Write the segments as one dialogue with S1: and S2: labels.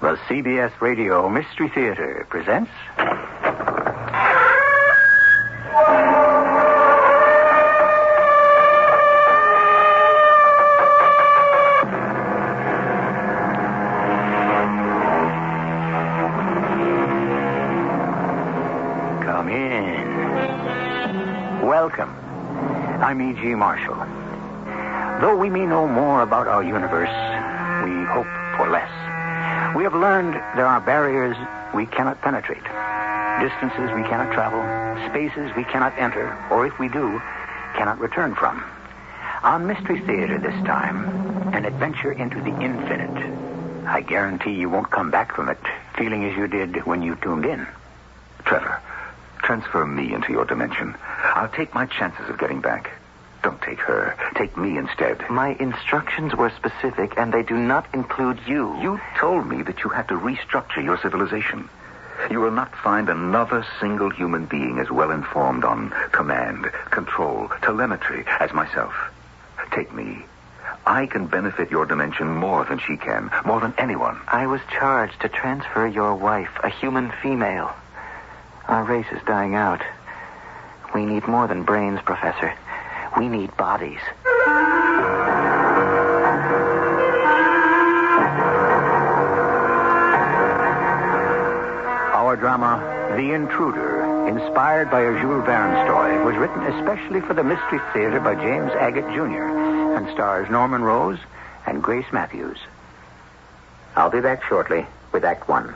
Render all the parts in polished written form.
S1: The CBS Radio Mystery Theater presents... Come in. Welcome. I'm E.G. Marshall. Though we may know more about our universe, we hope for less. We have learned there are barriers we cannot penetrate, distances we cannot travel, spaces we cannot enter, or if we do, cannot return from. On Mystery Theater this time, an adventure into the infinite. I guarantee you won't come back from it feeling as you did when you tuned in.
S2: Trevor, transfer me into your dimension. I'll take my chances of getting back. Don't take her. Take me instead.
S3: My instructions were specific, and they do not include you.
S2: You told me that you had to restructure your civilization. You will not find another single human being as well informed on command, control, telemetry as myself. Take me. I can benefit your dimension more than she can, more than anyone.
S3: I was charged to transfer your wife, a human female. Our race is dying out. We need more than brains, Professor. We need bodies.
S1: Our drama, The Intruder, inspired by a Jules Verne story, was written especially for the Mystery Theater by James Agate Jr. and stars Norman Rose and Grace Matthews. I'll be back shortly with Act One.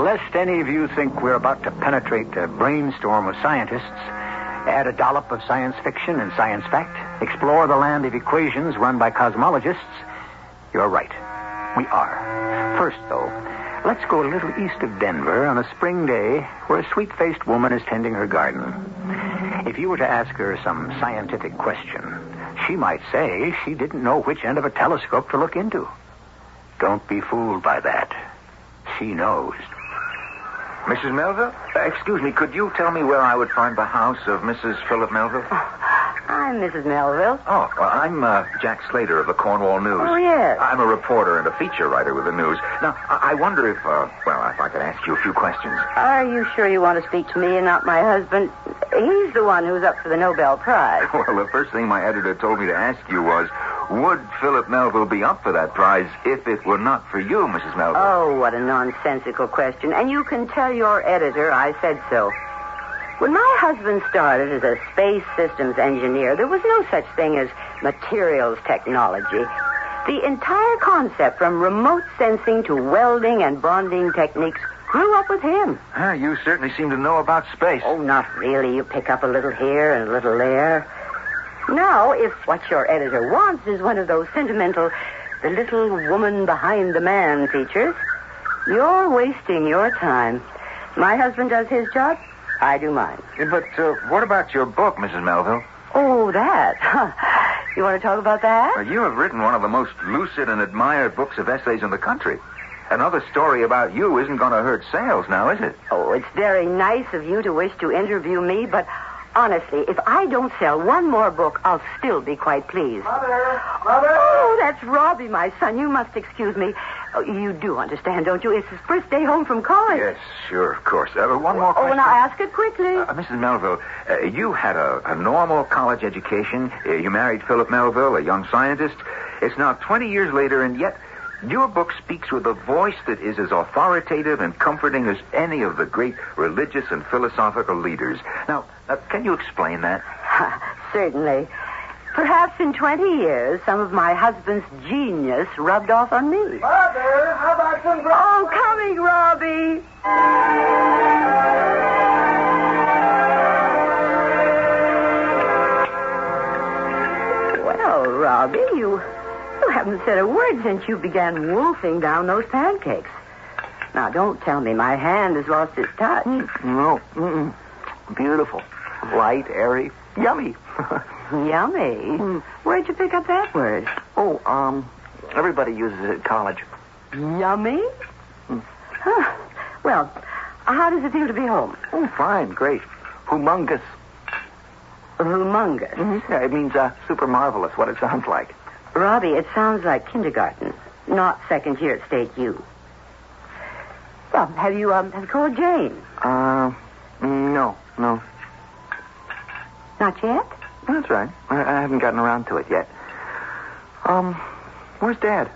S1: Lest any of you think we're about to penetrate a brainstorm of scientists, add a dollop of science fiction and science fact, explore the land of equations run by cosmologists, you're right. We are. First, though, let's go a little east of Denver on a spring day where a sweet-faced woman is tending her garden. If you were to ask her some scientific question, she might say she didn't know which end of a telescope to look into. Don't be fooled by that. She knows.
S2: Mrs. Melville? Excuse me, could you tell me where I would find the house of Mrs. Philip Melville?
S4: I'm Mrs. Melville.
S2: Oh, well, I'm Jack Slater of the Cornwall News.
S4: Oh, yes.
S2: I'm a reporter and a feature writer with the news. Now, I wonder if I could ask you a few questions.
S4: Are you sure you want to speak to me and not my husband? He's the one who's up for the Nobel Prize.
S2: Well, the first thing my editor told me to ask you was, would Philip Melville be up for that prize if it were not for you, Mrs. Melville?
S4: Oh, what a nonsensical question. And you can tell your editor I said so. When my husband started as a space systems engineer, there was no such thing as materials technology. The entire concept, from remote sensing to welding and bonding techniques, grew up with him.
S2: You certainly seem to know about space.
S4: Oh, not really. You pick up a little here and a little there. Now, if what your editor wants is one of those sentimental, the little woman behind the man features, you're wasting your time. My husband does his job, I do mine.
S2: But what about your book, Mrs. Melville?
S4: Oh, that. You want to talk about that?
S2: You have written one of the most lucid and admired books of essays in the country. Another story about you isn't going to hurt sales now, is it?
S4: Oh, it's very nice of you to wish to interview me, but honestly, if I don't sell one more book, I'll still be quite pleased.
S5: Mother!
S4: Oh, that's Robbie, my son. You must excuse me. Oh, you do understand, don't you? It's his first day home from college.
S2: Yes, sure, of course. One more question.
S4: Oh, now ask it quickly.
S2: Mrs. Melville, you had a normal college education. You married Philip Melville, a young scientist. It's now 20 years later, and yet your book speaks with a voice that is as authoritative and comforting as any of the great religious and philosophical leaders. Now, can you explain that?
S4: Certainly. Perhaps in 20 years, some of my husband's genius rubbed off on me.
S5: Mother, how about some bread?
S4: Oh, coming, Robbie. Well, Robbie, you haven't said a word since you began wolfing down those pancakes. Now, don't tell me my hand has lost its touch.
S3: No. Beautiful. Light, airy, yummy.
S4: Yummy? Where'd you pick up that word?
S3: Oh, everybody uses it at college.
S4: Yummy? Huh. Well, how does it feel to be home?
S3: Oh, fine, great. Humongous.
S4: Humongous.
S3: Mm-hmm. Yeah, it means super marvelous, what it sounds like.
S4: Robbie, it sounds like kindergarten, not second year at State U. Well, have you called Jane?
S3: No.
S4: Not yet?
S3: That's right. I haven't gotten around to it yet. Where's Dad?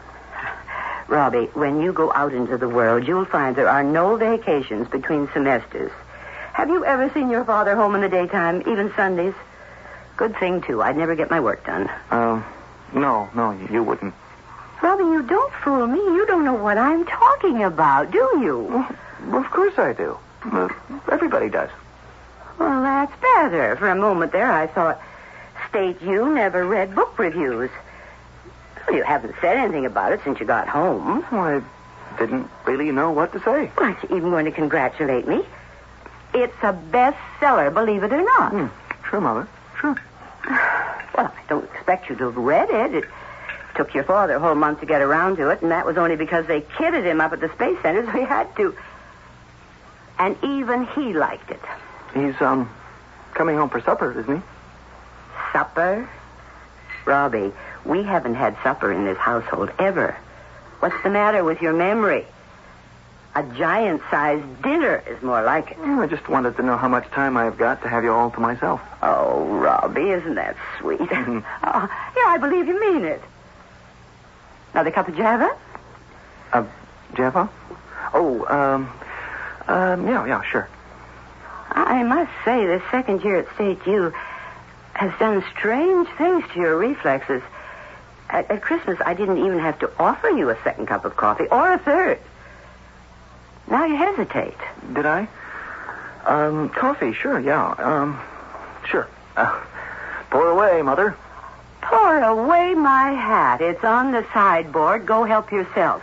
S4: Robbie, when you go out into the world, you'll find there are no vacations between semesters. Have you ever seen your father home in the daytime, even Sundays? Good thing, too. I'd never get my work done.
S3: No, you wouldn't.
S4: Robbie, you don't fool me. You don't know what I'm talking about, do you?
S3: Well, of course I do. Everybody does.
S4: Well, that's better. For a moment there, I thought State U never read book reviews. Well, you haven't said anything about it since you got home.
S3: Well, I didn't really know what to say.
S4: Aren't you even going to congratulate me? It's a bestseller, believe it or not.
S3: Sure, Mother. Sure.
S4: Well, I don't expect you to have read it. It took your father a whole month to get around to it, and that was only because they kidded him up at the Space Center, so he had to. And even he liked it.
S3: He's, coming home for supper, isn't he?
S4: Supper? Robbie, we haven't had supper in this household ever. What's the matter with your memory? A giant-sized dinner is more like it.
S3: Well, I just wanted to know how much time I've got to have you all to myself.
S4: Oh, Robbie, isn't that sweet?
S3: Mm-hmm.
S4: Oh, yeah, I believe you mean it. Another cup of Java?
S3: Java? Oh, yeah, sure.
S4: I must say, this second year at State U has done strange things to your reflexes. At Christmas, I didn't even have to offer you a second cup of coffee, or a third. Now you hesitate.
S3: Did I? Coffee, sure, yeah. Sure. Pour away, Mother.
S4: Pour away my hat. It's on the sideboard. Go help yourself.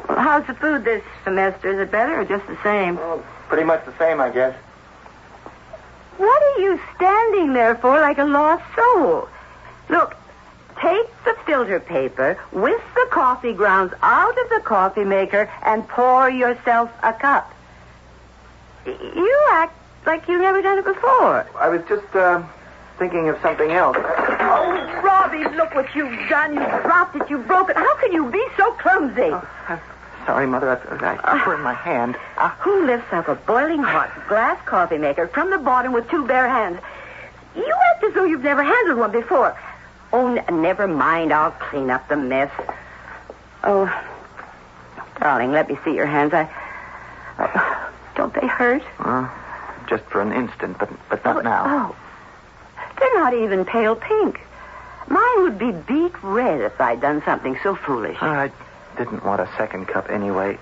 S4: How's the food this semester? Is it better or just the same?
S3: Well, pretty much the same, I guess.
S4: What are you standing there for like a lost soul? Look, take the filter paper, whisk the coffee grounds out of the coffee maker, and pour yourself a cup. You act like you've never done it before.
S3: I was just, thinking of something else.
S4: Oh, Robbie, look what you've done. You dropped it. You broke it. How can you be so clumsy?
S3: Oh, I'm sorry, Mother. I burned my hand.
S4: Who lifts up a boiling hot glass coffee maker from the bottom with two bare hands? You act as though you've never handled one before. Oh, never mind. I'll clean up the mess. Oh, darling, let me see your hands. Don't they hurt?
S3: Just for an instant, but not now.
S4: Oh, they're not even pale pink. Mine would be beet red if I'd done something so foolish.
S3: I didn't want a second cup anyway.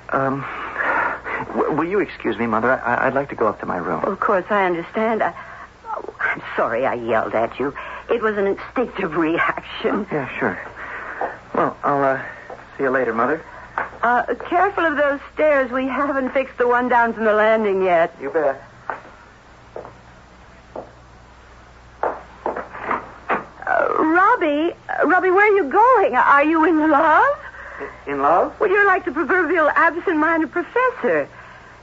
S3: Will you excuse me, Mother? I'd like to go up to my room.
S4: Of course, I understand. I'm sorry I yelled at you. It was an instinctive reaction.
S3: Yeah, sure. Well, I'll see you later, Mother.
S4: Careful of those stairs. We haven't fixed the one down from the landing yet.
S3: You bet.
S4: Robbie, where are you going? Are you in love?
S3: In love?
S4: Well, you're like the proverbial absent-minded professor.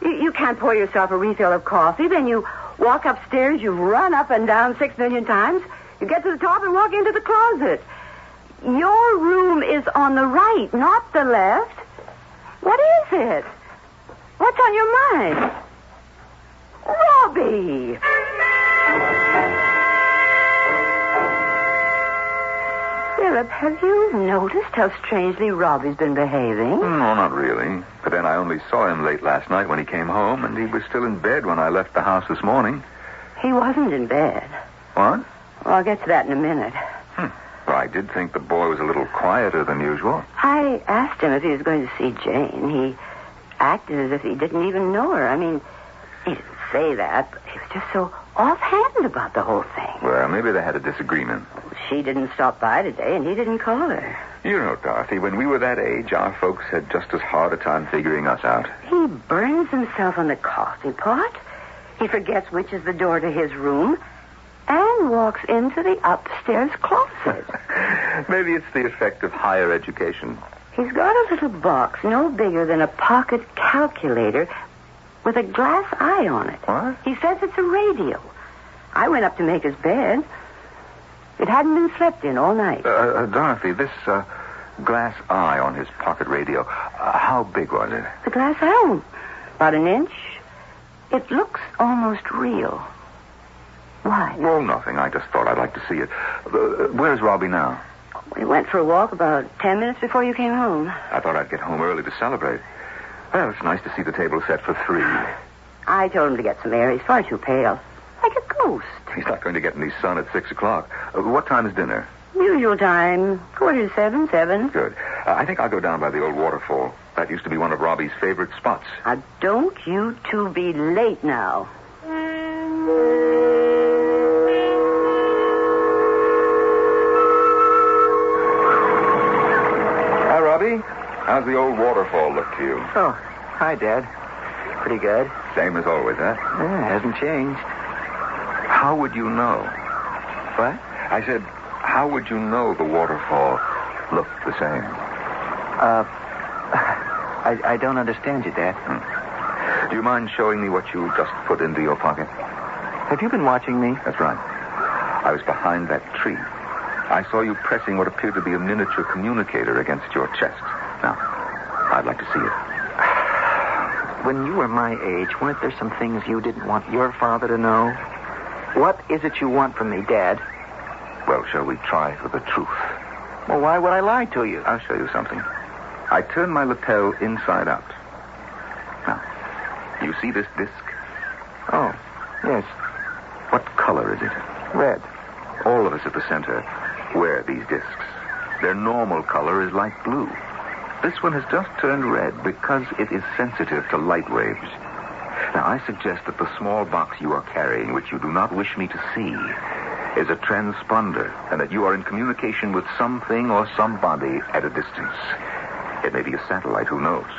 S4: You can't pour yourself a refill of coffee, then you walk upstairs, you run up and down 6 million times, you get to the top and walk into the closet. Your room is on the right, not the left. What is it? What's on your mind? Robbie! Philip, have you noticed how strangely Robbie's been behaving?
S2: No, not really. But then I only saw him late last night when he came home, and he was still in bed when I left the house this morning.
S4: He wasn't in bed.
S2: What?
S4: Well, I'll get to that in a minute.
S2: Well, I did think the boy was a little quieter than usual.
S4: I asked him if he was going to see Jane. He acted as if he didn't even know her. I mean, he didn't say that, but he was just so offhand about the whole thing.
S2: Well, maybe they had a disagreement.
S4: She didn't stop by today, and he didn't call her.
S2: You know, Dorothy, when we were that age, our folks had just as hard a time figuring us out.
S4: He burns himself on the coffee pot. He forgets which is the door to his room, and walks into the upstairs closet.
S2: Maybe it's the effect of higher education.
S4: He's got a little box no bigger than a pocket calculator with a glass eye on it.
S2: What?
S4: He says it's a radio. I went up to make his bed. It hadn't been slept in all night.
S2: Dorothy, this glass eye on his pocket radio, how big was it?
S4: The glass eye? About an inch. It looks almost real. Why?
S2: Well, nothing. I just thought I'd like to see it. Where's Robbie now?
S4: We went for a walk about 10 minutes before you came home.
S2: I thought I'd get home early to celebrate. Well, it's nice to see the table set for 3.
S4: I told him to get some air. He's far too pale. Like a ghost.
S2: He's not going to get any sun at 6 o'clock. What time is dinner?
S4: Usual time. 6:45, 7.
S2: Good. I think I'll go down by the old waterfall. That used to be one of Robbie's favorite spots.
S4: Don't you two be late now.
S2: Hi, Robbie. How's the old waterfall look to you?
S3: Oh, hi, Dad. Pretty good.
S2: Same as always, huh?
S3: Yeah, hasn't changed.
S2: How would you know?
S3: What?
S2: I said, how would you know the waterfall looked the same?
S3: I don't understand you, Dad.
S2: Do you mind showing me what you just put into your pocket?
S3: Have you been watching me?
S2: That's right. I was behind that tree. I saw you pressing what appeared to be a miniature communicator against your chest. Now, I'd like to see it.
S3: When you were my age, weren't there some things you didn't want your father to know? What is it you want from me, Dad?
S2: Well, shall we try for the truth?
S3: Well, why would I lie to you?
S2: I'll show you something. I turned my lapel inside out. Now, you see this disc?
S3: Oh, yes.
S2: What color is it?
S3: Red.
S2: All of us at the center wear these discs. Their normal color is light blue. This one has just turned red because it is sensitive to light waves. Now, I suggest that the small box you are carrying, which you do not wish me to see, is a transponder, and that you are in communication with something or somebody at a distance. It may be a satellite, who knows?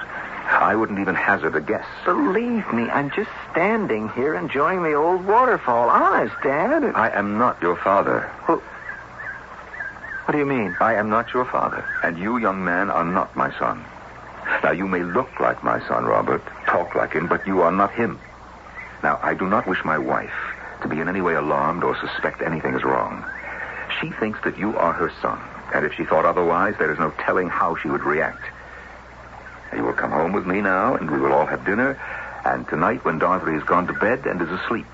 S2: I wouldn't even hazard a guess.
S3: Believe me, I'm just standing here enjoying the old waterfall. Honest, Dad.
S2: I am not your father.
S3: What do you mean?
S2: I am not your father, and you, young man, are not my son. Now, you may look like my son, Robert, talk like him, but you are not him. Now, I do not wish my wife to be in any way alarmed or suspect anything is wrong. She thinks that you are her son, and if she thought otherwise, there is no telling how she would react. You will come home with me now, and we will all have dinner, and tonight, when Dorothy has gone to bed and is asleep,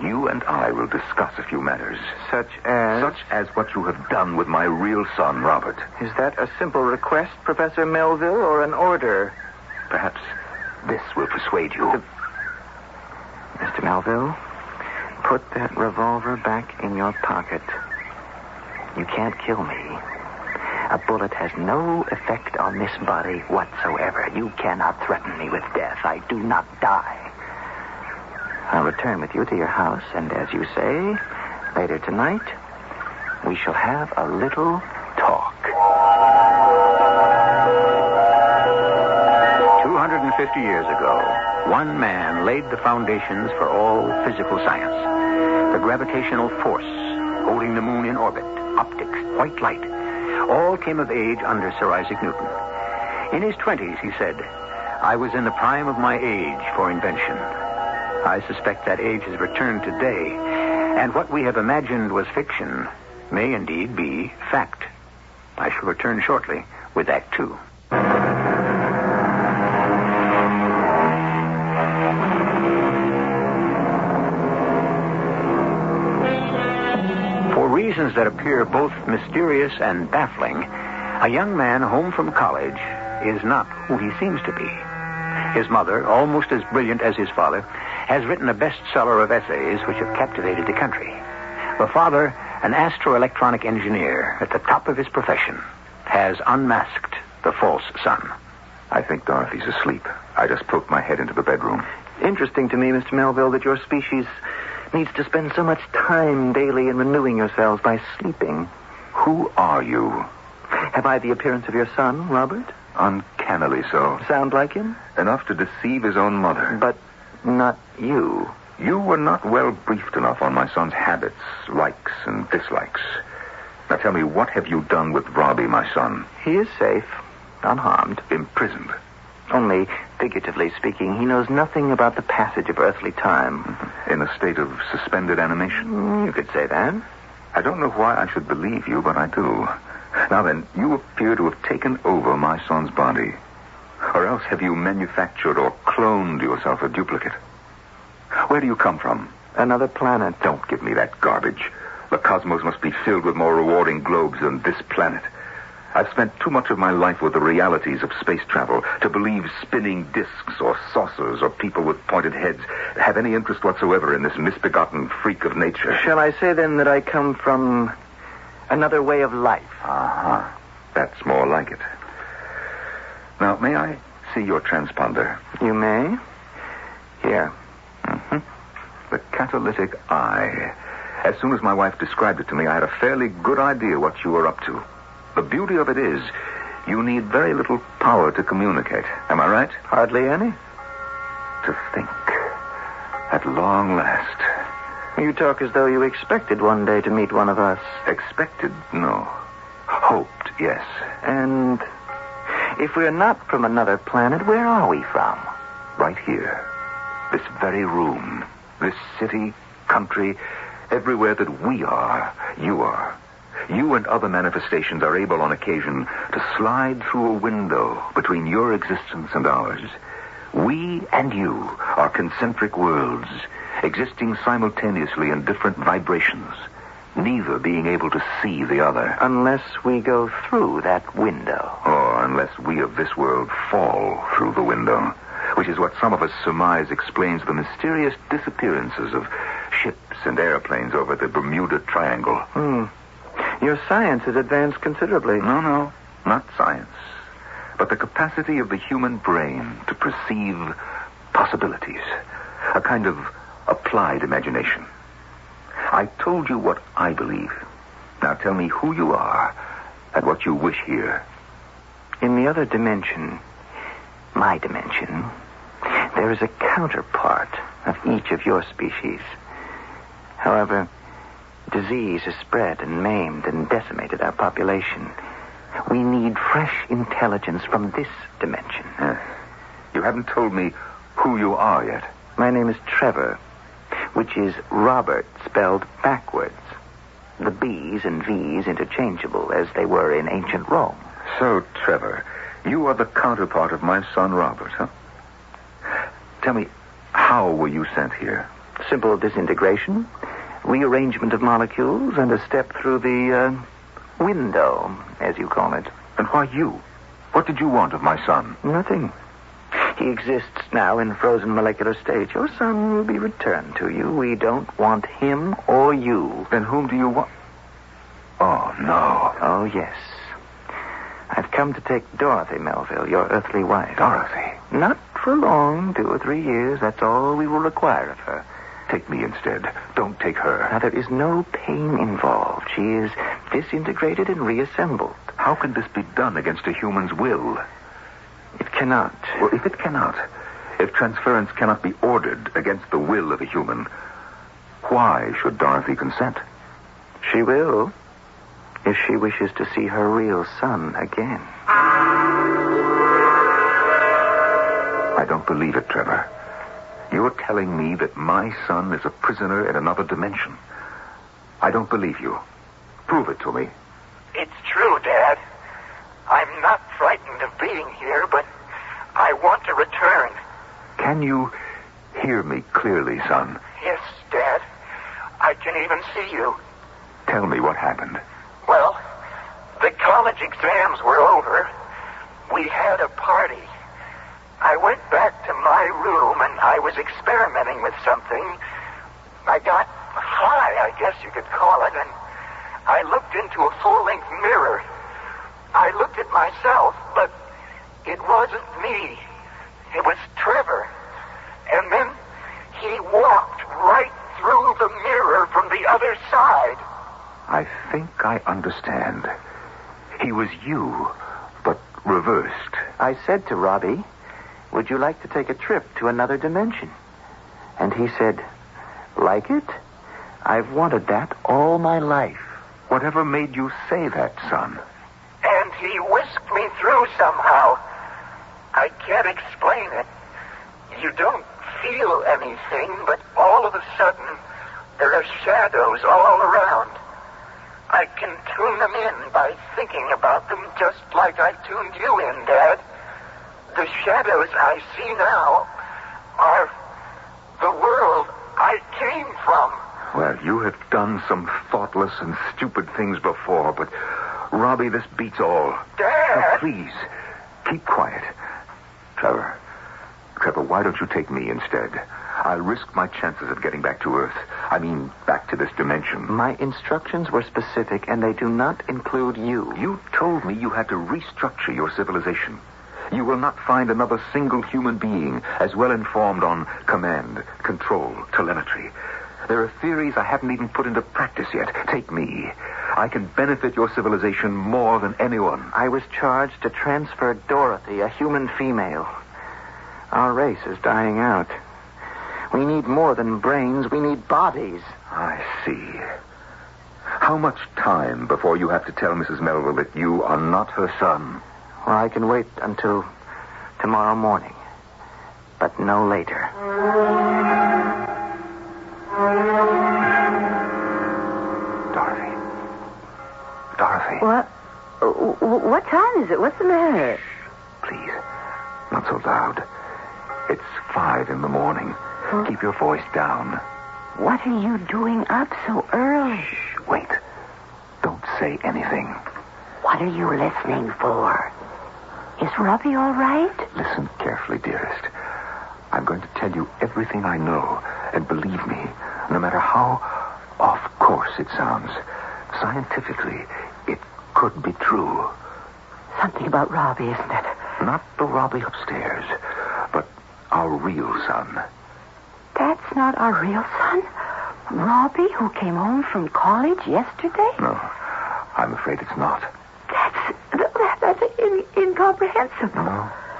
S2: you and I will discuss a few matters.
S3: Such as?
S2: Such as what you have done with my real son, Robert.
S3: Is that a simple request, Professor Melville, or an order?
S2: Perhaps this will persuade you.
S3: Mr. Melville, put that revolver back in your pocket. You can't kill me. A bullet has no effect on this body whatsoever. You cannot threaten me with death. I do not die. I'll return with you to your house, and as you say, later tonight, we shall have a little talk.
S1: 250 years ago, one man laid the foundations for all physical science. The gravitational force, holding the moon in orbit, optics, white light, all came of age under Sir Isaac Newton. In his 20s, he said, I was in the prime of my age for invention. I suspect that age has returned today, and what we have imagined was fiction may indeed be fact. I shall return shortly with Act 2. For reasons that appear both mysterious and baffling, a young man home from college is not who he seems to be. His mother, almost as brilliant as his father, has written a bestseller of essays which have captivated the country. The father, an astroelectronic engineer at the top of his profession, has unmasked the false son.
S2: I think Dorothy's asleep. I just poked my head into the bedroom.
S3: Interesting to me, Mr. Melville, that your species needs to spend so much time daily in renewing yourselves by sleeping.
S2: Who are you?
S3: Have I the appearance of your son, Robert?
S2: Uncannily so.
S3: Sound like him?
S2: Enough to deceive his own mother.
S3: But not you.
S2: You were not well briefed enough on my son's habits, likes, and dislikes. Now tell me, what have you done with Robbie, my son?
S3: He is safe, unharmed.
S2: Imprisoned.
S3: Only, figuratively speaking, he knows nothing about the passage of earthly time.
S6: In a state of suspended animation?
S3: You could say that.
S6: I don't know why I should believe you, but I do. Now then, you appear to have taken over my son's body. Or else have you manufactured or cloned yourself a duplicate? Where do you come from?
S3: Another planet.
S6: Don't give me that garbage. The cosmos must be filled with more rewarding globes than this planet. I've spent too much of my life with the realities of space travel to believe spinning discs or saucers or people with pointed heads have any interest whatsoever in this misbegotten freak of nature.
S3: Shall I say, then, that I come from another way of life?
S6: Uh-huh. That's more like it. Now, may I see your transponder?
S3: You may. Here.
S6: Mm-hmm. The catalytic eye. As soon as my wife described it to me, I had a fairly good idea what you were up to. The beauty of it is, you need very little power to communicate. Am I right?
S3: Hardly any.
S6: To think. At long last.
S3: You talk as though you expected one day to meet one of us.
S6: Expected? No. Hoped, yes.
S3: And if we're not from another planet, where are we from?
S6: Right here. This very room. This city, country, everywhere that we are, you are. You and other manifestations are able on occasion to slide through a window between your existence and ours. We and you are concentric worlds, existing simultaneously in different vibrations, neither being able to see the other.
S3: Unless we go through that window.
S6: Or unless we of this world fall through the window, which is what some of us surmise explains the mysterious disappearances of ships and airplanes over the Bermuda Triangle.
S3: Your science has advanced considerably.
S6: No, not science, but the capacity of the human brain to perceive possibilities, a kind of applied imagination. I told you what I believe. Now tell me who you are and what you wish here.
S3: In the other dimension, my dimension, there is a counterpart of each of your species. However, disease has spread and maimed and decimated our population. We need fresh intelligence from this dimension.
S6: You haven't told me who you are yet.
S3: My name is Trevor, which is Robert spelled backwards. The B's and V's interchangeable, as they were in ancient Rome.
S6: So, Trevor, you are the counterpart of my son Robert, huh? Tell me, how were you sent here?
S3: Simple disintegration, rearrangement of molecules, and a step through the window, as you call it.
S6: And why you? What did you want of my son?
S3: Nothing. He exists now in frozen molecular state. Your son will be returned to you. We don't want him or you.
S6: Then whom do you want? Oh, no.
S3: Oh, yes. I've come to take Dorothy Melville, your earthly wife.
S6: Dorothy?
S3: Not for long, 2 or 3 years. That's all we will require of her.
S6: Take me instead. Don't take her.
S3: Now, there is no pain involved. She is disintegrated and reassembled.
S6: How can this be done against a human's will?
S3: It cannot.
S6: Well, if it cannot, if transference cannot be ordered against the will of a human, why should Dorothy consent?
S3: She will, if she wishes to see her real son again.
S6: I don't believe it, Trevor. You're telling me that my son is a prisoner in another dimension. I don't believe you. Prove it to me.
S7: It's true, Dad. I'm not frightened of being here, but I want to return.
S6: Can you hear me clearly, son?
S7: Yes, Dad. I can even see you.
S6: Tell me what happened.
S7: Well, the college exams were over. We had a party. I went back to my room and I was experimenting with something. I got high, I guess you could call it, and I looked into a full-length mirror. I looked at myself, but it wasn't me. It was Trevor. And then he walked right through the mirror from the other side.
S6: I think I understand. He was you, but reversed.
S3: I said to Robbie, would you like to take a trip to another dimension? And he said, like it? I've wanted that all my life.
S6: Whatever made you say that, son?
S7: And he whisked me through somehow. I can't explain it. You don't feel anything, but all of a sudden, there are shadows all around. I can tune them in by thinking about them just like I tuned you in, Dad. The shadows I see now are the world I came from.
S6: Well, you have done some thoughtless and stupid things before, but, Robbie, this beats all.
S7: Dad!
S6: Now, please, keep quiet. Trevor, why don't you take me instead? I'll risk my chances of getting back to Earth. I mean, back to this dimension.
S3: My instructions were specific, and they do not include you.
S6: You told me you had to restructure your civilization. You will not find another single human being as well informed on command, control, telemetry. There are theories I haven't even put into practice yet. Take me. I can benefit your civilization more than anyone.
S3: I was charged to transfer Dorothy, a human female. Our race is dying out. We need more than brains. We need bodies.
S6: I see. How much time before you have to tell Mrs. Melville that you are not her son?
S3: Well, I can wait until tomorrow morning, but no later. Dorothy.
S4: What time is it? What's the matter?
S6: Please, not so loud. It's 5 a.m.
S4: Huh?
S6: Keep your voice down.
S4: What are you doing up so early?
S6: Shh, wait. Don't say anything.
S4: What are you listening for? Is Robbie all right?
S6: Listen carefully, dearest. I'm going to tell you everything I know, and believe me, no matter how off course it sounds, scientifically, it could be true.
S4: Something about Robbie, isn't it?
S6: Not the Robbie upstairs, but our real son.
S4: That's not our real son? Robbie, who came home from college yesterday?
S6: No, I'm afraid it's not.
S4: That's incomprehensible.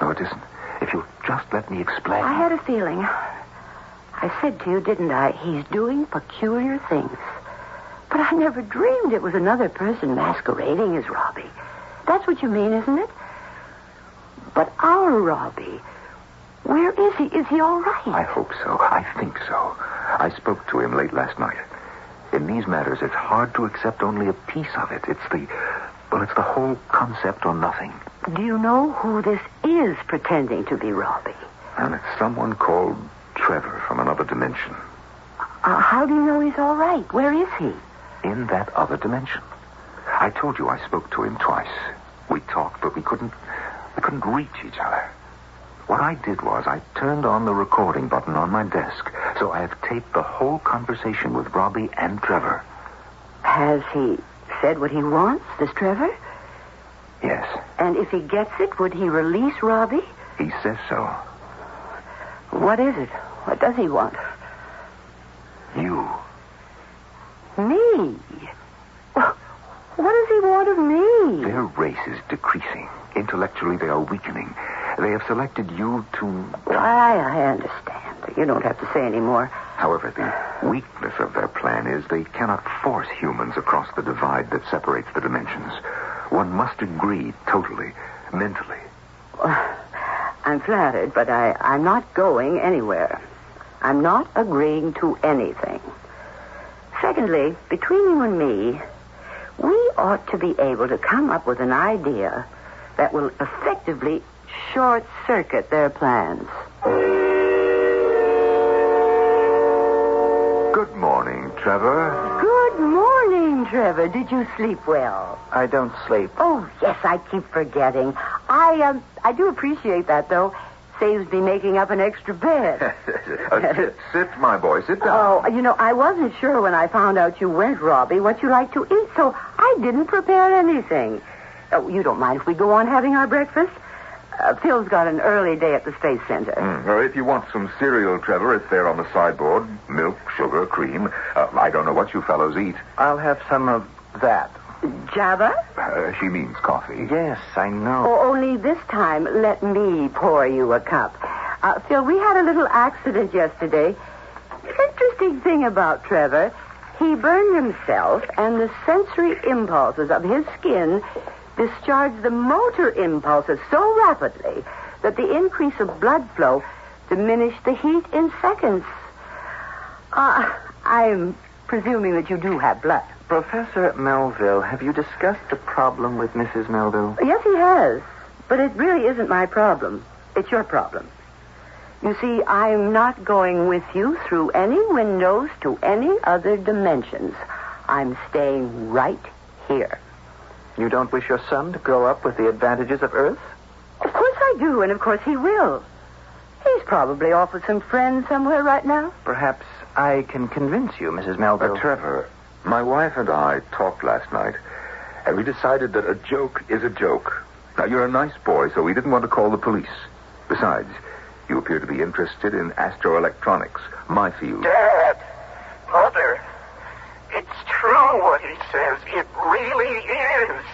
S6: No, it isn't. If you'll just let me explain.
S4: I had a feeling. I said to you, didn't I? He's doing peculiar things. But I never dreamed it was another person masquerading as Robbie. That's what you mean, isn't it? But our Robbie, where is he? Is he all right?
S6: I hope so. I think so. I spoke to him late last night. In these matters, it's hard to accept only a piece of it. It's the whole concept or nothing.
S4: Do you know who this is pretending to be Robbie?
S6: And it's someone called Trevor from another dimension.
S4: How do you know he's all right? Where is he?
S6: In that other dimension. I told you I spoke to him twice. We talked, but we couldn't reach each other. What I did was I turned on the recording button on my desk, so I have taped the whole conversation with Robbie and Trevor.
S4: Has he said what he wants, this Trevor?
S6: Yes.
S4: And if he gets it, would he release Robbie?
S6: He says so.
S4: What is it? What does he want?
S6: You.
S4: Me? What does he want of me?
S6: Their race is decreasing. Intellectually, they are weakening. They have selected you to...
S4: I understand. You don't have to say any more.
S6: However, the weakness of their plan is they cannot force humans across the divide that separates the dimensions. One must agree totally, mentally.
S4: I'm flattered, but I'm not going anywhere. I'm not agreeing to anything. Secondly, between you and me, we ought to be able to come up with an idea that will effectively short-circuit their plans.
S6: Good morning, Trevor.
S4: Good morning, Trevor. Did you sleep well?
S3: I don't sleep.
S4: Oh, yes, I keep forgetting. I do appreciate that, though. Saves me making up an extra bed.
S6: Sit, my boy. Sit down.
S4: Oh, I wasn't sure when I found out you went, Robbie, what you like to eat, so I didn't prepare anything. Oh, you don't mind if we go on having our breakfast? Phil's got an early day at the Space Center.
S6: Or if you want some cereal, Trevor, it's there on the sideboard. Milk, sugar, cream. I don't know what you fellows eat.
S3: I'll have some of that.
S4: Java?
S6: She means coffee.
S3: Yes, I know.
S4: Oh, only this time, let me pour you a cup. Phil, we had a little accident yesterday. Interesting thing about Trevor, he burned himself, and the sensory impulses of his skin discharged the motor impulses so rapidly that the increase of blood flow diminished the heat in seconds. I'm presuming that you do have blood.
S3: Professor Melville, have you discussed the problem with Mrs. Melville?
S4: Yes, he has. But it really isn't my problem. It's your problem. You see, I'm not going with you through any windows to any other dimensions. I'm staying right here.
S3: You don't wish your son to grow up with the advantages of Earth?
S4: Of course I do, and of course he will. He's probably off with some friends somewhere right now.
S3: Perhaps I can convince you, Mrs. Melville.
S6: Trevor, my wife and I talked last night, and we decided that a joke is a joke. Now, you're a nice boy, so we didn't want to call the police. Besides, you appear to be interested in astroelectronics, my field.
S7: Dad, Mother, it's true what he says. It really is.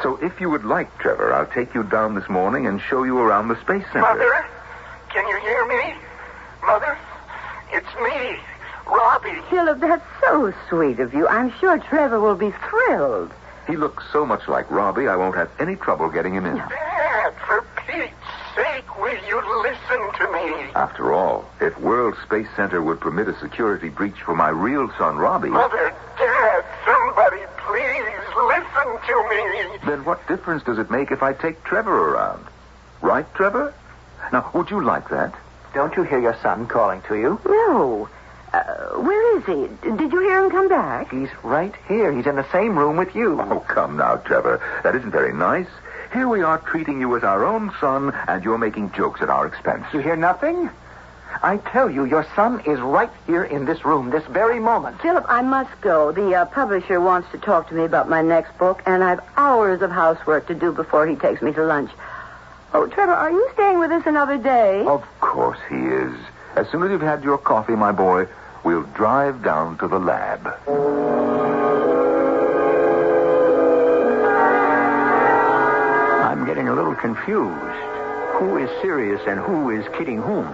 S6: So if you would like, Trevor, I'll take you down this morning and show you around the Space Center.
S7: Mother, can you hear me? Mother, it's me, Robbie.
S4: Philip, that's so sweet of you. I'm sure Trevor will be thrilled.
S6: He looks so much like Robbie, I won't have any trouble getting him in.
S7: Dad, for Pete's sake, will you listen to me?
S6: After all, if World Space Center would permit a security breach for my real son, Robbie...
S7: Mother, Dad, somebody please listen to me.
S6: Then what difference does it make if I take Trevor around? Right, Trevor? Now, would you like that?
S3: Don't you hear your son calling to you?
S4: No. Where is he? Did you hear him come back?
S3: He's right here. He's in the same room with you.
S6: Oh, come now, Trevor. That isn't very nice. Here we are treating you as our own son, and you're making jokes at our expense.
S3: You hear nothing? I tell you, your son is right here in this room, this very moment.
S4: Philip, I must go. The publisher wants to talk to me about my next book, and I've hours of housework to do before he takes me to lunch. Oh, Trevor, are you staying with us another day?
S6: Of course he is. As soon as you've had your coffee, my boy, we'll drive down to the lab.
S1: I'm getting a little confused. Who is serious and who is kidding whom?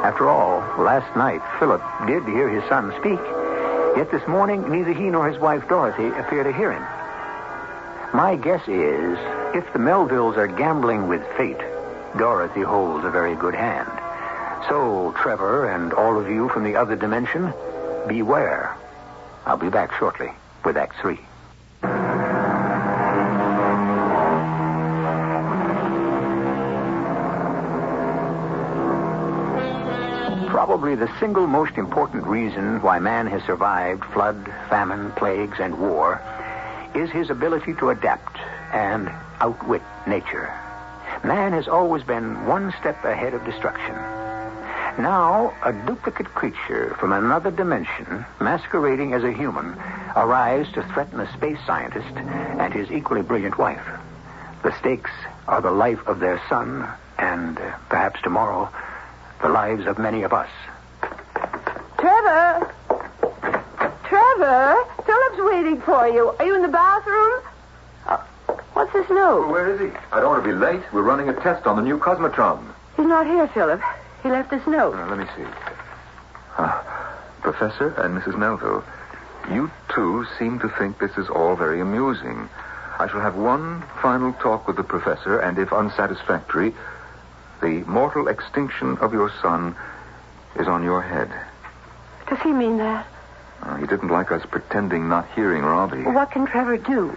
S1: After all, last night, Philip did hear his son speak. Yet this morning, neither he nor his wife, Dorothy, appear to hear him. My guess is, if the Melvilles are gambling with fate, Dorothy holds a very good hand. So, Trevor and all of you from the other dimension, beware. I'll be back shortly with Act 3. Probably the single most important reason why man has survived flood, famine, plagues, and war is his ability to adapt and outwit nature. Man has always been one step ahead of destruction. Now, a duplicate creature from another dimension, masquerading as a human, arrives to threaten a space scientist and his equally brilliant wife. The stakes are the life of their son and, perhaps tomorrow, the lives of many of us.
S4: Trevor! Trevor! Philip's waiting for you. Are you in the bathroom? What's this note?
S6: Where is he? I don't want to be late. We're running a test on the new Cosmotron.
S4: He's not here, Philip. He left this note.
S6: Let me see. Professor and Mrs. Melville, you two seem to think this is all very amusing. I shall have one final talk with the professor, and if unsatisfactory, the mortal extinction of your son is on your head.
S4: Does he mean that?
S6: He didn't like us pretending not hearing Robbie.
S4: Well, what can Trevor do?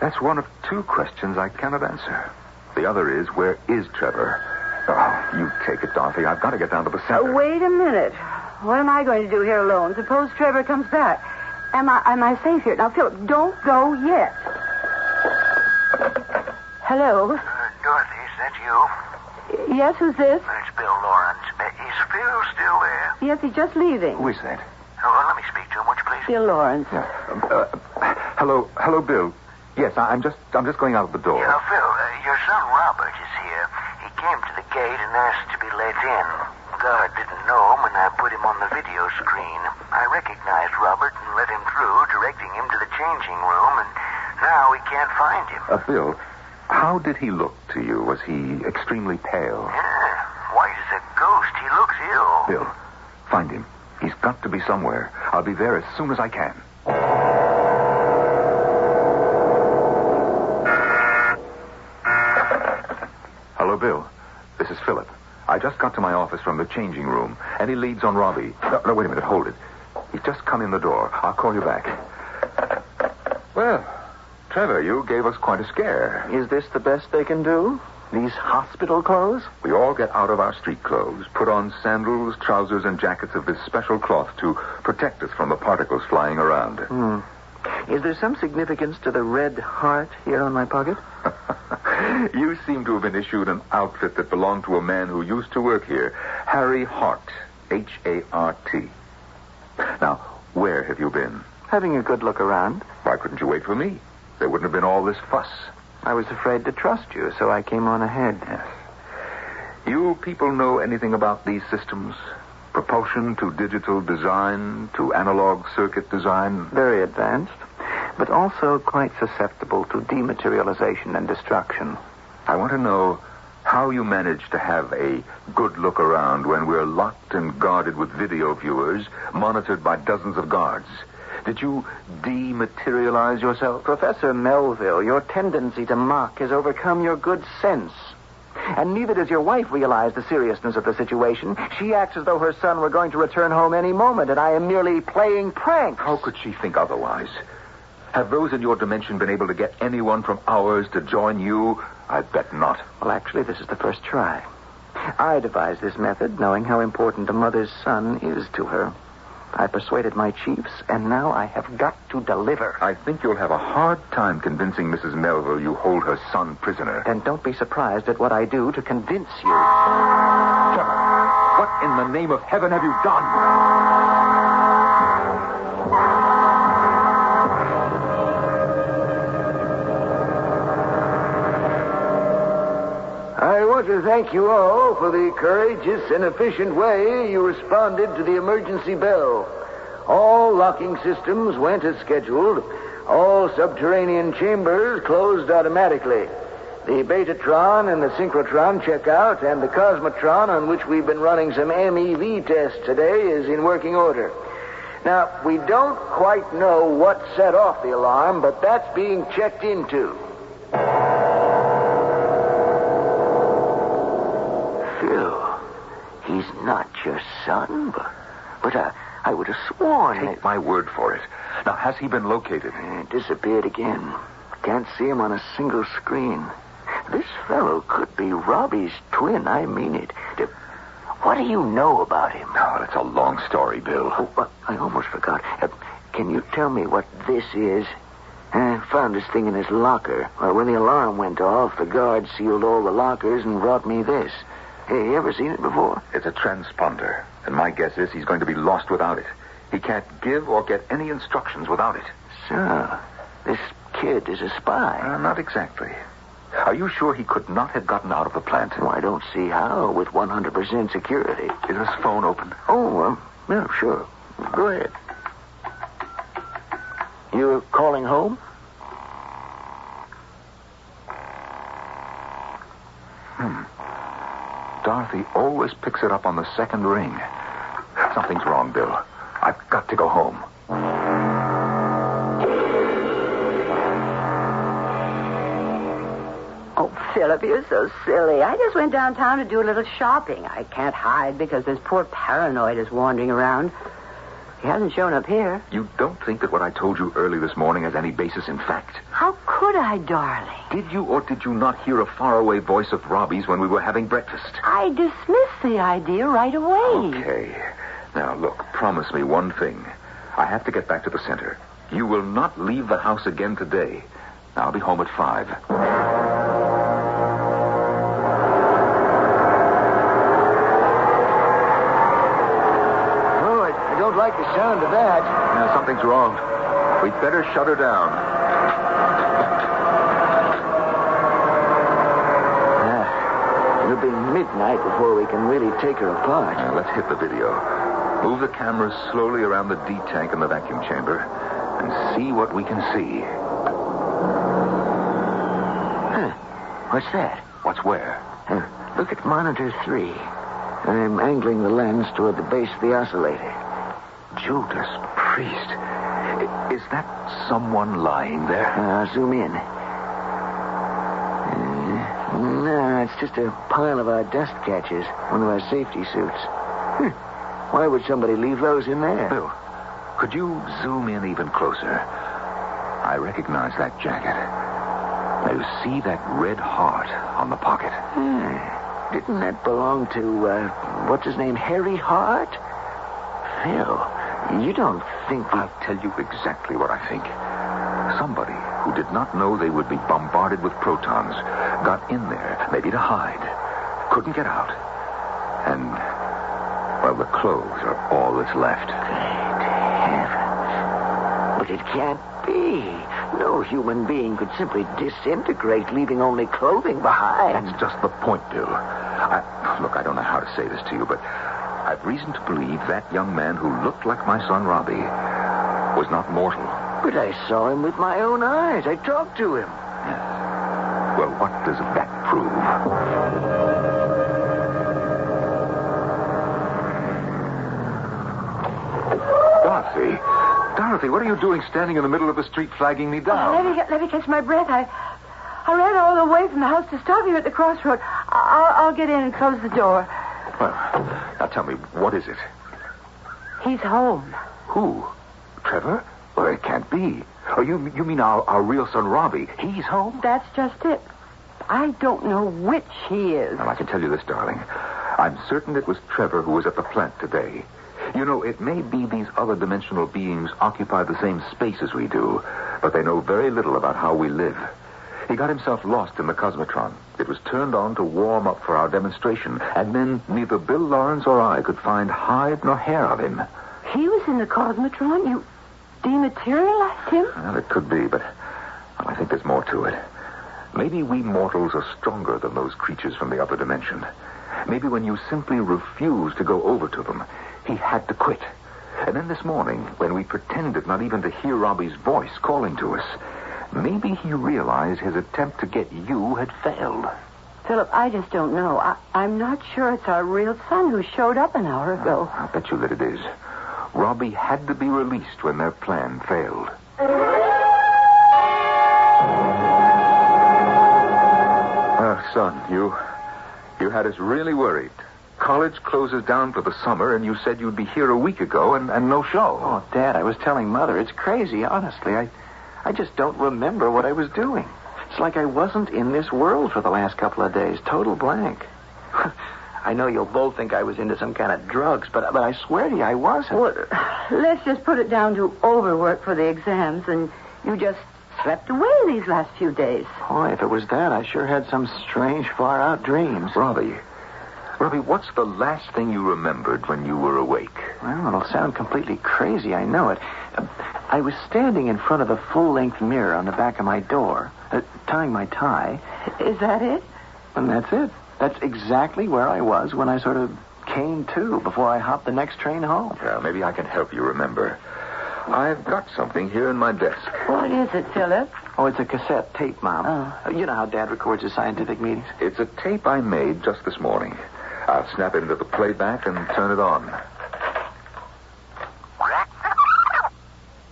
S6: That's one of two questions I cannot answer. The other is, where is Trevor? Oh, you take it, Dorothy. I've got to get down to the center.
S4: Wait a minute. What am I going to do here alone? Suppose Trevor comes back. Am I safe here? Now, Philip, don't go yet. Hello?
S8: Dorothy, is that you?
S4: Yes, who's this?
S8: It's Bill Lawrence. Is Phil still there?
S4: Yes, he's just leaving.
S6: Who is that?
S8: Oh, let me speak to him, would you please?
S4: Bill Lawrence.
S6: Yeah. Hello, Bill. Yes, I'm just going out of the door.
S8: Yeah, Phil, your son Robert is here. He came to the gate and asked to be let in. Guard didn't know him, and I put him on the video screen. I recognized Robert and let him through, directing him to the changing room, and now we can't find him.
S6: Bill, how did he look to you? Was he extremely pale?
S8: Yeah, white as a ghost. He looks ill.
S6: Bill, find him. He's got to be somewhere. I'll be there as soon as I can. Hello, Bill. is Philip. I just got to my office from the changing room. Any leads on Robbie? No, wait a minute. Hold it. He's just come in the door. I'll call you back. Well, Trevor, you gave us quite a scare.
S3: Is this the best they can do? These hospital clothes?
S6: We all get out of our street clothes, put on sandals, trousers, and jackets of this special cloth to protect us from the particles flying around.
S3: Is there some significance to the red heart here on my pocket?
S6: You seem to have been issued an outfit that belonged to a man who used to work here, Harry Hart, H-A-R-T. Now, where have you been?
S3: Having a good look around.
S6: Why couldn't you wait for me? There wouldn't have been all this fuss.
S3: I was afraid to trust you, so I came on ahead.
S6: Yes. You people know anything about these systems? Propulsion to digital design, to analog circuit design?
S3: Very advanced, but also quite susceptible to dematerialization and destruction.
S6: I want to know how you managed to have a good look around when we're locked and guarded with video viewers, monitored by dozens of guards. Did you dematerialize yourself?
S3: Professor Melville, your tendency to mock has overcome your good sense. And neither does your wife realize the seriousness of the situation. She acts as though her son were going to return home any moment, and I am merely playing pranks.
S6: How could she think otherwise? Have those in your dimension been able to get anyone from ours to join you? I bet not.
S3: Well, actually, this is the first try. I devised this method, knowing how important a mother's son is to her. I persuaded my chiefs, and now I have got to deliver.
S6: I think you'll have a hard time convincing Mrs. Melville you hold her son prisoner.
S3: Then don't be surprised at what I do to convince you.
S6: Trevor, what in the name of heaven have you done?
S5: I want to thank you all for the courageous and efficient way you responded to the emergency bell. All locking systems went as scheduled. All subterranean chambers closed automatically. The Betatron and the Synchrotron check out, and the Cosmotron, on which we've been running some MEV tests today, is in working order. Now, we don't quite know what set off the alarm, but that's being checked into.
S8: Phil, he's not your son, but I would have sworn...
S6: Take my word for it. Now, has he been located?
S8: Disappeared again. Can't see him on a single screen. This fellow could be Robbie's twin. I mean it. What do you know about him?
S6: Oh, that's a long story, Bill.
S8: Oh, I almost forgot. Can you tell me what this is? Found this thing in his locker. When the alarm went off, the guard sealed all the lockers and brought me this. Hey, you ever seen it before?
S6: It's a transponder, and my guess is he's going to be lost without it. He can't give or get any instructions without it.
S8: So, this kid is a spy.
S6: Not exactly. Are you sure he could not have gotten out of the plant?
S8: Well, I don't see how with 100% security.
S6: Is his phone open?
S8: Oh, yeah, sure. Go ahead. You're calling home?
S6: Dorothy always picks it up on the second ring. Something's wrong, Bill. I've got to go home.
S4: Oh, Philip, you're so silly. I just went downtown to do a little shopping. I can't hide because this poor paranoid is wandering around. He hasn't shown up here.
S6: You don't think that what I told you early this morning has any basis in fact?
S4: How could I, darling?
S6: Did you or did you not hear a faraway voice of Robbie's when we were having breakfast?
S4: I dismissed the idea right away.
S6: Okay. Now, look, promise me one thing. I have to get back to the center. You will not leave the house again today. I'll be home at 5.
S5: I don't like the sound of that.
S6: Yeah, something's wrong. We'd better shut her down.
S8: It'll be midnight before we can really take her apart.
S6: Let's hit the video. Move the cameras slowly around the D tank in the vacuum chamber and see what we can see.
S8: What's that?
S6: What's where?
S8: Look at monitor 3. I'm angling the lens toward the base of the oscillator.
S6: Judas Priest. Is that someone lying there?
S8: Zoom in.
S5: No, it's just a pile of our dust catchers, one of our safety suits. Why would somebody leave those in there?
S6: Bill, could you zoom in even closer? I recognize that jacket. Now, you see that red heart on the pocket?
S5: Didn't that belong to, what's his name, Harry Hart? Phil, you don't think
S6: I'll tell you exactly what I think. Somebody who did not know they would be bombarded with protons got in there, maybe to hide, couldn't get out. And, well, the clothes are all that's left.
S5: But it can't be. No human being could simply disintegrate, leaving only clothing behind.
S6: That's just the point, Bill. Look, I don't know how to say this to you, but I've reason to believe that young man who looked like my son Robbie was not mortal.
S5: But I saw him with my own eyes. I talked to him.
S6: Yes. Well, what does that prove? Dorothy, what are you doing standing in the middle of the street flagging me down?
S9: Let me catch my breath. I ran all the way from the house to stop you at the crossroad. I'll get in and close the door.
S6: Well, now tell me, what is it?
S9: He's home.
S6: Who? Trevor? Well, it can't be. Oh, you mean our real son, Robbie? He's home?
S9: That's just it. I don't know which he is.
S6: Well, I can tell you this, darling. I'm certain it was Trevor who was at the plant today. You know, it may be these other dimensional beings occupy the same space as we do, but they know very little about how we live. He got himself lost in the Cosmotron. It was turned on to warm up for our demonstration, and then neither Bill Lawrence or I could find hide nor hair of him.
S9: He was in the Cosmotron? You dematerialized him?
S6: Well, it could be, but I think there's more to it. Maybe we mortals are stronger than those creatures from the other dimension. Maybe when you simply refuse to go over to them, he had to quit. And then this morning, when we pretended not even to hear Robbie's voice calling to us, maybe he realized his attempt to get you had failed.
S9: Philip, I just don't know. I'm not sure it's our real son who showed up an hour ago.
S6: I'll bet you that it is. Robbie had to be released when their plan failed. Son, you had us really worried. College closes down for the summer, and you said you'd be here a week ago, and no show.
S3: Oh, Dad, I was telling Mother. It's crazy, honestly. I just don't remember what I was doing. It's like I wasn't in this world for the last couple of days. Total blank. I know you'll both think I was into some kind of drugs, but I swear to you, I wasn't.
S9: Well, let's just put it down to overwork for the exams, and you just slept away these last few days.
S3: Boy, if it was that, I sure had some strange, far-out dreams.
S6: Robbie, what's the last thing you remembered when you were awake?
S3: Well, it'll sound completely crazy, I know it. I was standing in front of the full-length mirror on the back of my door, tying my tie.
S9: Is that it?
S3: And that's it. That's exactly where I was when I sort of came to before I hopped the next train home.
S6: Well, maybe I can help you remember. I've got something here in my desk.
S9: What is it, Philip?
S3: Oh, it's a cassette tape, Mom.
S9: Oh.
S3: You know how Dad records his scientific meetings?
S6: It's a tape I made just this morning. I'll snap it into the playback and turn it on.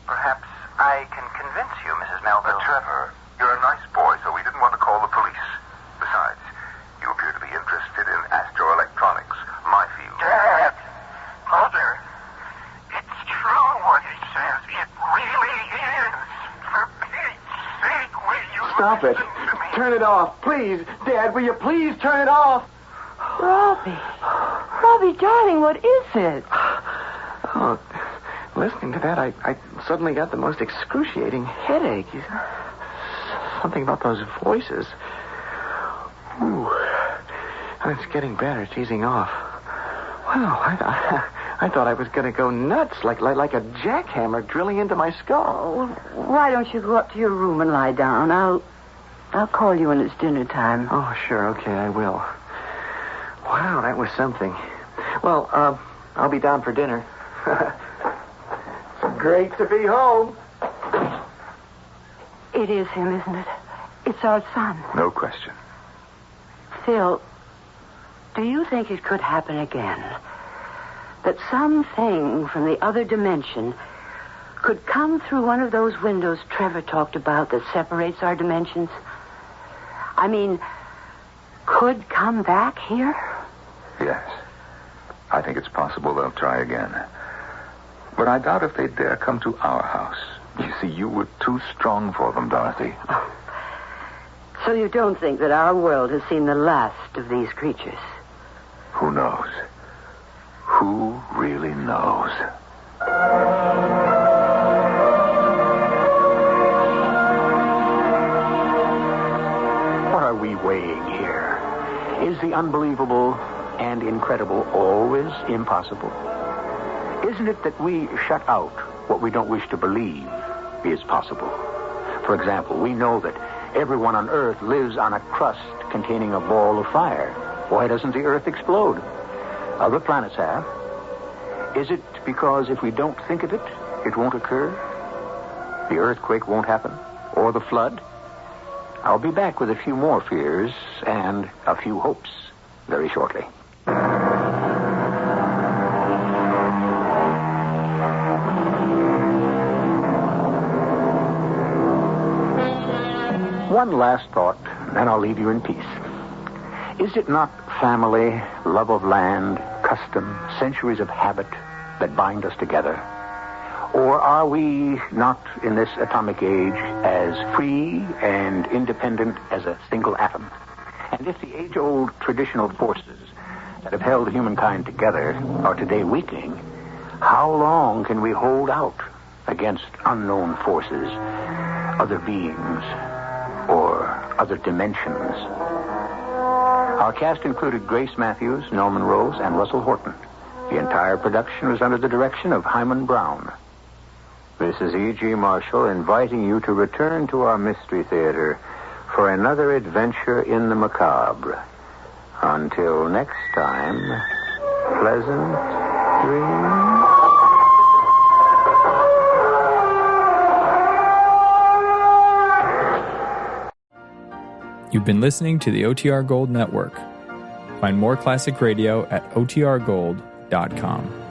S8: Perhaps I can convince you, Mrs. Melville.
S6: Trevor, you're a nice boy, so we didn't want to call the police. Besides, you appear to be interested in astroelectronics, my field.
S7: Dad, Mother, it's true what he says. It really is. For Pete's sake, will you
S3: Stop it.
S7: listen to me?
S3: Turn it off. Please. Dad, will you please turn it off?
S9: Robbie, darling, what is it?
S3: Oh, listening to that, I suddenly got the most excruciating headache. Something about those voices. Ooh. And it's getting better. It's easing off. Wow, I thought I was going to go nuts, like a jackhammer drilling into my skull.
S9: Why don't you go up to your room and lie down? I'll call you when it's dinner time.
S3: Oh, sure. Okay, I will. Wow, that was something. Well, I'll be down for dinner. It's great to be home.
S9: It is him, isn't it? It's our son.
S6: No question.
S9: Phil, do you think it could happen again? That something from the other dimension could come through one of those windows Trevor talked about that separates our dimensions? I mean, could come back here?
S6: Yes. I think it's possible they'll try again. But I doubt if they dare come to our house. You see, you were too strong for them, Dorothy.
S9: Oh. So you don't think that our world has seen the last of these creatures?
S6: Who knows? Who really knows?
S1: What are we weighing here? Is the unbelievable and incredible always impossible? Isn't it that we shut out what we don't wish to believe is possible? For example, we know that everyone on Earth lives on a crust containing a ball of fire. Why doesn't the Earth explode? Other planets have. Is it because if we don't think of it, it won't occur? The earthquake won't happen? Or the flood? I'll be back with a few more fears and a few hopes very shortly. One last thought, then I'll leave you in peace. Is it not family, love of land, custom, centuries of habit that bind us together? Or are we not in this atomic age as free and independent as a single atom? And if the age-old traditional forces that have held humankind together are today weakening, how long can we hold out against unknown forces, other beings, or other dimensions? Our cast included Grace Matthews, Norman Rose, and Russell Horton. The entire production was under the direction of Hyman Brown. This is E.G. Marshall inviting you to return to our Mystery Theater for another adventure in the macabre. Until next time, pleasant dreams.
S10: You've been listening to the OTR Gold Network. Find more classic radio at otrgold.com.